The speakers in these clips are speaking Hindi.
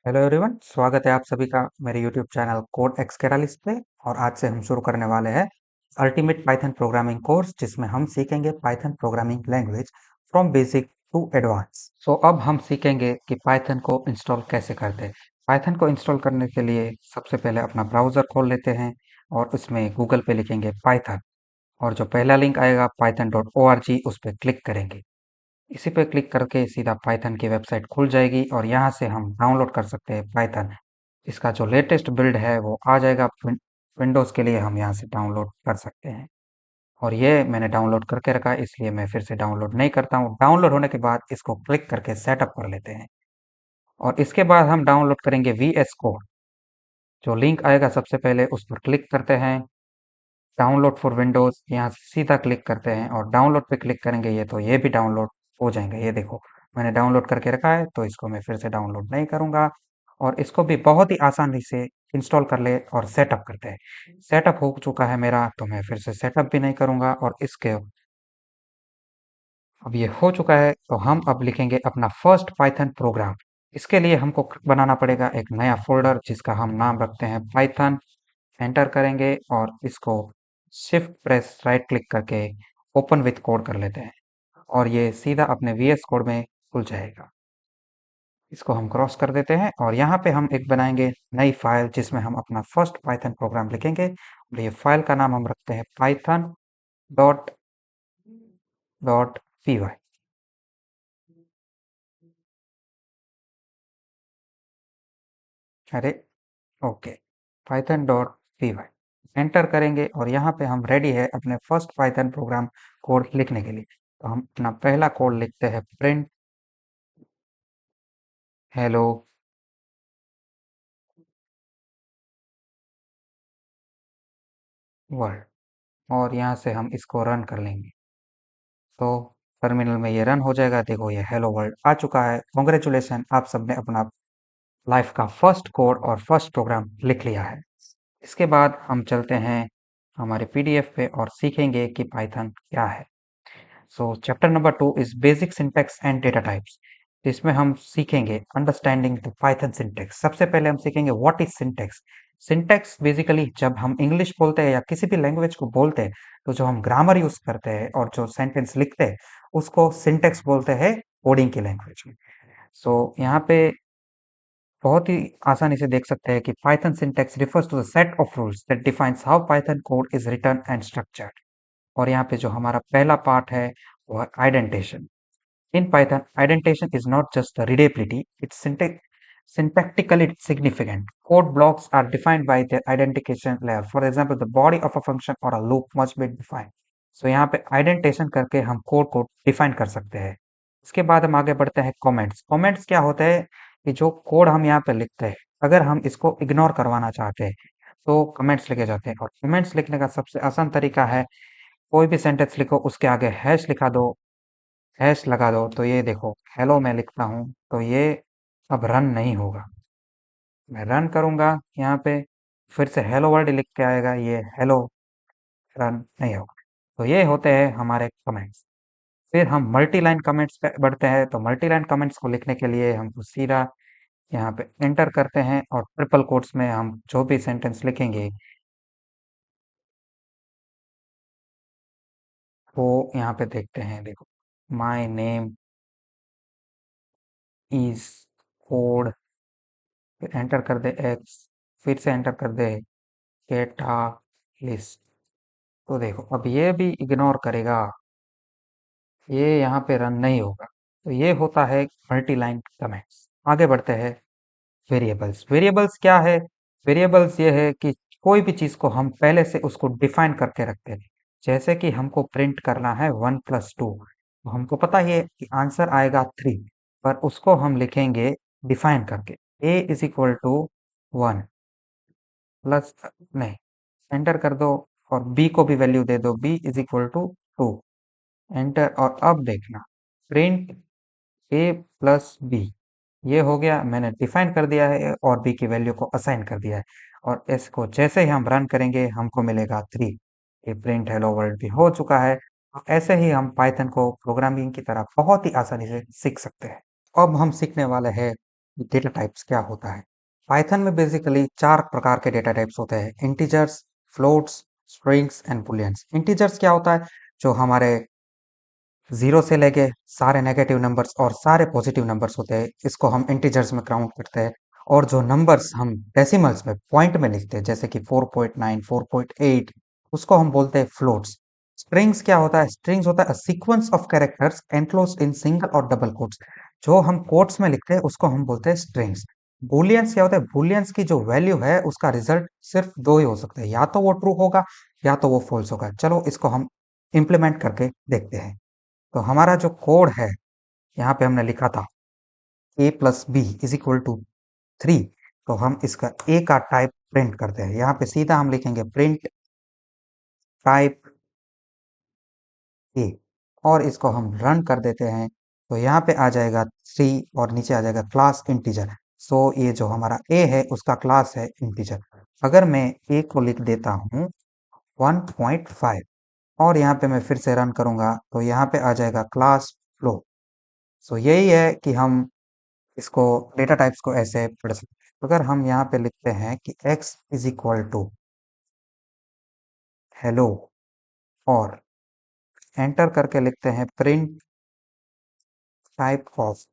हेलो एवरीवन, स्वागत है आप सभी का मेरे YouTube channel code x catalyst पे। और आज से हम शुरू करने वाले हैं अल्टीमेट पाइथन प्रोग्रामिंग कोर्स, जिसमें हम सीखेंगे Python programming language from basic to advance. अब हम सीखेंगे कि पाइथन को इंस्टॉल कैसे करते हैं। पाइथन को इंस्टॉल करने के लिए सबसे पहले अपना ब्राउज़र खोल लेते हैं और उसमें गूगल पे लिखेंगे पाइथन, और जो पहला लिंक आएगा python.org, उस पर क्लिक करेंगे। इसी पे क्लिक करके सीधा पाइथन की वेबसाइट खुल जाएगी और यहाँ से हम डाउनलोड कर सकते हैं पाइथन। इसका जो लेटेस्ट बिल्ड है वो आ जाएगा विंडोज़ के लिए, हम यहाँ से डाउनलोड कर सकते हैं। और ये मैंने डाउनलोड करके रखा है, इसलिए मैं फिर से डाउनलोड नहीं करता हूँ। डाउनलोड होने के बाद इसको क्लिक करके सेटअप कर लेते हैं और इसके बाद हम डाउनलोड करेंगे VS कोड। जो लिंक आएगा सबसे पहले उस पर क्लिक करते हैं, डाउनलोड फॉर विंडोज़, यहाँ से सीधा क्लिक करते हैं और डाउनलोड पे क्लिक करेंगे। ये भी डाउनलोड हो जाएंगे। ये देखो, मैंने डाउनलोड करके रखा है, तो इसको मैं फिर से डाउनलोड नहीं करूँगा। और इसको भी बहुत ही आसानी से इंस्टॉल कर ले और सेटअप करते हैं। सेटअप हो चुका है मेरा, तो मैं फिर से सेटअप भी नहीं करूँगा। और इसके अब ये हो चुका है, तो हम अब लिखेंगे अपना फर्स्ट पाइथन प्रोग्राम। इसके लिए हमको बनाना पड़ेगा एक नया फ़ोल्डर, जिसका हम नाम रखते हैं पाइथन। एंटर करेंगे और इसको शिफ्ट प्रेस राइट क्लिक करके ओपन विथ कोड कर लेते हैं और ये सीधा अपने VS कोड में खुल जाएगा। इसको हम क्रॉस कर देते हैं और यहाँ पे हम एक बनाएंगे नई फाइल, जिसमें हम अपना फर्स्ट पाइथन प्रोग्राम लिखेंगे। और ये फाइल का नाम हम रखते हैं python dot dot P Y. अरे, okay, python dot P Y enter करेंगे और यहाँ पे हम रेडी है अपने फर्स्ट पाइथन प्रोग्राम कोड लिखने के लिए। तो हम अपना पहला कोड लिखते हैं प्रिंट हेलो वर्ल्ड, और यहाँ से हम इसको रन कर लेंगे। तो टर्मिनल में ये रन हो जाएगा। देखो, ये हेलो वर्ल्ड आ चुका है। कॉन्ग्रेचुलेसन, आप सबने अपना लाइफ का फर्स्ट कोड और फर्स्ट प्रोग्राम लिख लिया है। इसके बाद हम चलते हैं हमारे PDF पे और सीखेंगे कि पाइथन क्या है। Chapter number 2 is basic syntax and data types. इसमें हम सीखेंगे अंडरस्टैंडिंग द पाइथन सिंटैक्स। सबसे पहले हम सीखेंगे what is syntax. Syntax basically जब हम इंग्लिश बोलते हैं या किसी भी लैंग्वेज को बोलते हैं, तो जो हम ग्रामर यूज करते हैं और जो सेंटेंस लिखते हैं, उसको सिंटैक्स बोलते हैं कोडिंग की लैंग्वेज में। यहाँ पे बहुत ही आसानी से देख सकते हैं कि Python syntax refers to the set of rules that defines how Python code is written and structured. और यहाँ पे जो हमारा पहला पार्ट है वो है आइडेंटेशन। In Python, indentation is not just a readability, it's syntactically significant. Code blocks are defined by their identification layer. For example, the body of a function or a loop must be defined. यहाँ पे indentation करके हम कोड को डिफाइन कर सकते हैं। इसके बाद हम आगे बढ़ते हैं कमेंट्स। कमेंट्स क्या होते हैं कि जो कोड हम यहाँ पे लिखते हैं, अगर हम इसको इग्नोर करवाना चाहते हैं, तो कमेंट्स लिखे जाते हैं। और कमेंट्स लिखने का सबसे आसान तरीका है, कोई भी सेंटेंस लिखो, उसके आगे हैश लिखा दो, हैश लगा दो। तो ये देखो, हेलो मैं लिखता हूँ, तो ये अब रन नहीं होगा। मैं रन करूँगा यहाँ पे, फिर से हेलो वर्ल्ड लिख के आएगा, ये हेलो रन नहीं होगा। तो ये होते हैं हमारे कमेंट्स। फिर हम मल्टी लाइन कमेंट्स पे बढ़ते हैं। तो मल्टी लाइन कमेंट्स को लिखने के लिए हम सीधा यहाँ पे एंटर करते हैं और ट्रिपल कोट्स में हम जो भी सेंटेंस लिखेंगे वो यहाँ पे देखते हैं। देखो, माय नेम इज कोड, फिर एंटर कर दे एक्स, फिर से एंटर कर दे कैटालिस्ट। तो देखो, अब ये भी इग्नोर करेगा, ये यहाँ पे रन नहीं होगा। तो ये होता है मल्टी लाइन कमेंट्स। आगे बढ़ते हैं वेरिएबल्स। वेरिएबल्स क्या है? वेरिएबल्स ये है कि कोई भी चीज़ को हम पहले से उसको डिफाइन करके रखते हैं। जैसे कि हमको प्रिंट करना है 1+2, तो हमको पता ही है कि आंसर आएगा 3, पर उसको हम लिखेंगे डिफाइन करके, a is equal to 1 plus, नहीं, एंटर कर दो और b को भी वैल्यू दे दो, b is equal to 2, enter. और अब देखना, प्रिंट a प्लस b, ये हो गया, मैंने डिफाइन कर दिया है और b की वैल्यू को असाइन कर दिया है। और इसको जैसे ही हम रन करेंगे हमको मिलेगा 3। ये प्रिंट हेलो वर्ल्ड भी हो चुका है। तो ऐसे ही हम पाइथन को प्रोग्रामिंग की तरह बहुत ही आसानी से सीख सकते हैं। अब हम सीखने वाले हैं डेटा टाइप्स क्या होता है। पाइथन में बेसिकली 4 प्रकार के डेटा टाइप्स होते हैं, integers, floats, strings and bullions. Integers क्या होता है, जो हमारे 0 से लेके सारे नेगेटिव नंबर्स और सारे पॉजिटिव नंबर्स होते हैं, इसको हम इंटीजर्स में काउंट करते हैं। और जो नंबर्स हम डेसिमल्स में पॉइंट में लिखते हैं, जैसे कि 4.9, 4.8, उसको हम बोलते हैं फ्लोट्स। स्ट्रिंग्स क्या होता है, स्ट्रिंग्स होता है sequence of characters enclosed in single और डबल कोट्स। जो हम कोट्स में लिखते हैं उसको हम बोलते हैं स्ट्रिंग्स। बुलियंस क्या होता है, बुलियंस की जो वैल्यू है उसका रिजल्ट सिर्फ दो ही हो सकते हैं, या तो वो ट्रू होगा या तो वो फॉल्स होगा। चलो इसको हम इम्प्लीमेंट करके देखते हैं। तो हमारा जो कोड है, यहाँ पे हमने लिखा था a plus b is equal to 3। तो हम इसका a का टाइप प्रिंट करते हैं। यहाँ पे सीधा हम लिखेंगे प्रिंट टाइप a और इसको हम रन कर देते हैं। तो यहाँ पे आ जाएगा 3 और नीचे आ जाएगा क्लास इंटीजर। सो ये जो हमारा a है उसका क्लास है इंटीजर। अगर मैं a को लिख देता हूँ 1.5 और यहाँ पे मैं फिर से रन करूंगा तो यहाँ पे आ जाएगा क्लास फ्लो। सो यही है कि हम इसको डेटा टाइप्स को ऐसे पढ़ सकते हैं। अगर हम यहाँ पे लिखते हैं कि x is equal to hello और एंटर करके लिखते हैं प्रिंट टाइप ऑफ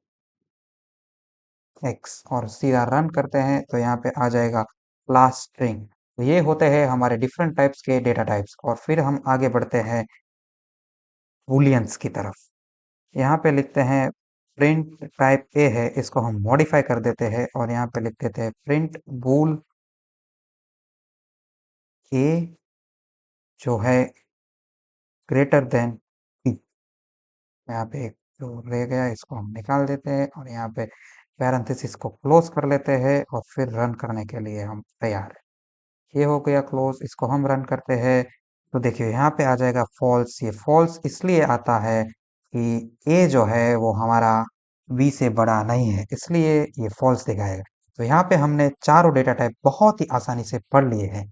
x और सीधा रन करते हैं तो यहाँ पे आ जाएगा क्लास स्ट्रिंग। तो ये होते हैं हमारे डिफरेंट टाइप्स के डेटा टाइप्स। और फिर हम आगे बढ़ते हैं बूलियंस की तरफ। यहाँ पे लिखते हैं प्रिंट टाइप ए है, इसको हम मॉडिफाई कर देते हैं और यहाँ पे लिख देते हैं प्रिंट बूल ए जो है ग्रेटर देन बी। यहाँ पे एक जो रह गया इसको हम निकाल देते हैं और यहाँ पे पैरेंथेसिस को क्लोज कर लेते हैं और फिर रन करने के लिए हम तैयार हैं। ये हो गया क्लोज, इसको हम रन करते हैं। तो देखिए यहाँ पे आ जाएगा फॉल्स। ये फॉल्स इसलिए आता है कि ए जो है वो हमारा बी से बड़ा नहीं है, इसलिए ये फॉल्स दिखाएगा। तो यहाँ पे हमने चारों डेटा टाइप बहुत ही आसानी से पढ़ लिए हैं।